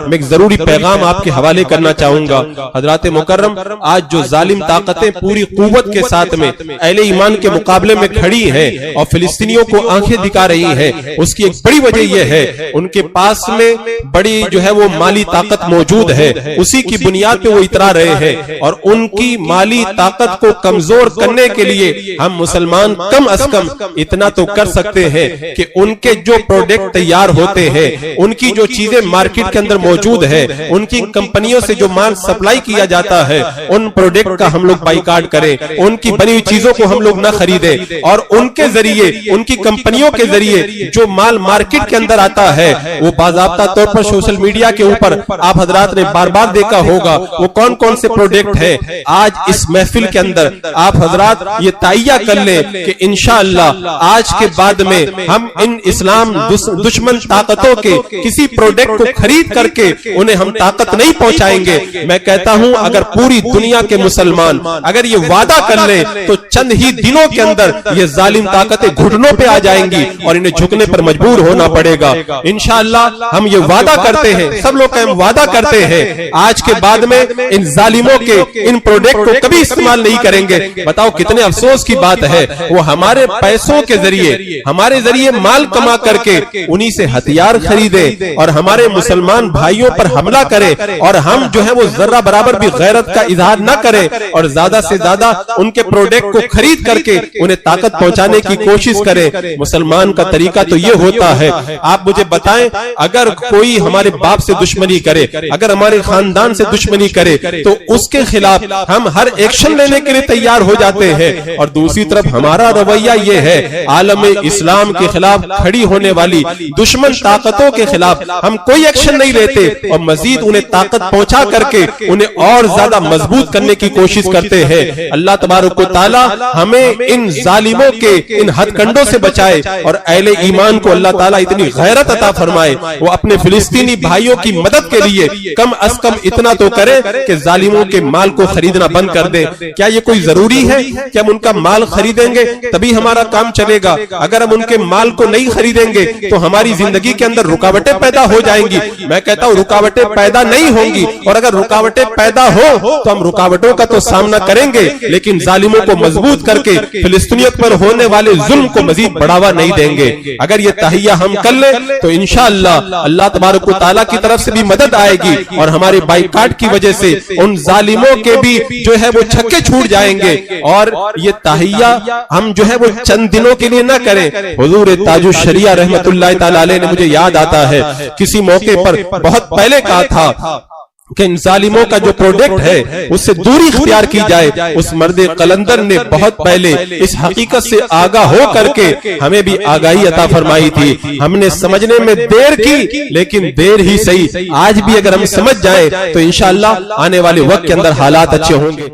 میں ایک ضروری پیغام آپ کے حوالے کرنا چاہوں گا۔ حضرات مکرم، آج جو ظالم طاقتیں پوری قوت کے ساتھ میں اہل ایمان کے مقابلے میں کھڑی ہیں اور فلسطینیوں کو آنکھیں دکھا رہی ہیں، اس کی ایک بڑی وجہ یہ ہے ان کے پاس میں بڑی جو ہے وہ مالی طاقت موجود ہے، اسی کی بنیاد پہ وہ اترا رہے ہیں، اور ان کی مالی طاقت کو کمزور کرنے کے لیے ہم مسلمان کم از کم اتنا تو کر سکتے ہیں کہ ان کے جو پروڈکٹ تیار ہوتے ہیں، ان کی جو چیزیں مارکیٹ کے اندر موجود ہے، ان کی کمپنیوں سے جو مال سپلائی کیا جاتا ہے، ان پروڈکٹ کا ہم لوگ بائیکاٹ کریں، ان کی بنی ہوئی چیزوں کو ہم لوگ نہ خریدیں، اور ان کے ذریعے، ان کی کمپنیوں کے ذریعے جو مال مارکیٹ کے اندر آتا ہے وہ باضابطہ طور پر سوشل میڈیا کے اوپر آپ حضرات نے بار بار دیکھا ہوگا وہ کون کون سے پروڈکٹ ہیں۔ آج اس محفل کے اندر آپ حضرات یہ تائیہ کر لیں کہ انشاءاللہ آج کے بعد میں ہم ان اسلام دشمن طاقتوں کے کسی پروڈکٹ کو خرید کر کے انہیں ہم طاقت نہیں پہنچائیں گے۔ میں کہتا ہوں اگر پوری دنیا کے مسلمان اگر یہ وعدہ کر لیں تو چند ہی دنوں کے اندر یہ ظالم طاقتیں گھٹنوں پہ آ جائیں گی اور انہیں جھکنے پر مجبور ہونا پڑے گا۔ انشاءاللہ ہم یہ وعدہ کرتے ہیں، سب لوگ ہم وعدہ کرتے ہیں آج کے بعد میں ان ظالموں کے ان پروڈکٹ کو کبھی استعمال نہیں کریں گے۔ بتاؤ کتنے افسوس کی بات ہے، وہ ہمارے پیسوں کے ذریعے ہمارے ذریعے مال کما کر کے انہی سے ہتھیار خریدیں اور ہمارے مسلمان بھائیوں پر حملہ کریں، اور ہم جو ہے وہ ذرہ برابر بھی غیرت کا اظہار نہ کریں اور زیادہ سے زیادہ ان کے پروڈکٹ کو خرید کر کے انہیں طاقت پہنچانے کی کوشش کریں۔ مسلمان کا طریقہ تو یہ ہوتا ہے، آپ مجھے بتائیں اگر کوئی ہمارے باپ سے دشمنی کرے، اگر ہمارے خاندان سے دشمنی کرے تو اس کے خلاف ہم ہر ایکشن لینے کے لیے تیار ہو جاتے ہیں، اور دوسری طرف ہمارا رویہ یہ ہے عالم اسلام کے خلاف کھڑی ہونے والی دشمن طاقتوں کے خلاف ہم کوئی ایکشن نہیں لیتے اور مزید انہیں طاقت پہنچا کر کے انہیں اور زیادہ مضبوط کرنے کی کوشش کرتے ہیں۔ اللہ تبارک و تعالی ہمیں ان ظالموں کے ان ہتھ کنڈوں سے بچائے اور اہل ایمان کو اللہ تعالی اتنی غیرت عطا فرمائے وہ اپنے فلسطینی بھائیوں کی مدد کے لیے کم از کم اتنا تو کرے کہ ظالموں کے مال کو خریدنا بند کر دیں۔ کیا یہ کوئی ضروری ہے کہ ہم ان کا مال خریدیں گے تبھی ہمارا کام چلے گا؟ اگر ہم ان کے مال کو نہیں خریدیں گے تو ہماری زندگی کے اندر رکاوٹیں پیدا ہو جائیں گی۔ میں کہتا ہوں رکاوٹیں پیدا نہیں ہوں گی، اور اگر رکاوٹیں پیدا ہو تو ہم رکاوٹوں کا تو سامنا کریں گے، لیکن ظالموں کو مضبوط کر کے فلسطینیت پر ہونے والے ظلم کو مزید بڑھاوا نہیں دیں گے۔ اگر یہ تہیہ ہم کر لیں تو انشاءاللہ اللہ تبارک و تعالیٰ کی طرف سے بھی مدد آئے گی، اور ہمارے بائیکاٹ کی وجہ سے ان ظالموں کے بھی جو ہے وہ چھکے چھوٹ جائیں گے۔ اور یہ تہیہ ہم جو ہے وہ چند دنوں کے لیے نہ کریں۔ حضور تاج الشریعہ رحمت اللہ تعالی علیہ نے مجھے یاد آتا ہے کسی موقع پر بہت پہلے کہا تھا کہ ان ظالموں کا جو پروڈکٹ ہے اس سے دوری اختیار کی جائے۔ اس مرد قلندر نے بہت پہلے اس حقیقت سے آگاہ ہو کر کے ہمیں بھی آگاہی عطا فرمائی تھی۔ ہم نے سمجھنے میں دیر کی، لیکن دیر ہی صحیح، آج بھی اگر ہم سمجھ جائیں تو انشاءاللہ آنے والے وقت کے اندر حالات اچھے ہوں گے۔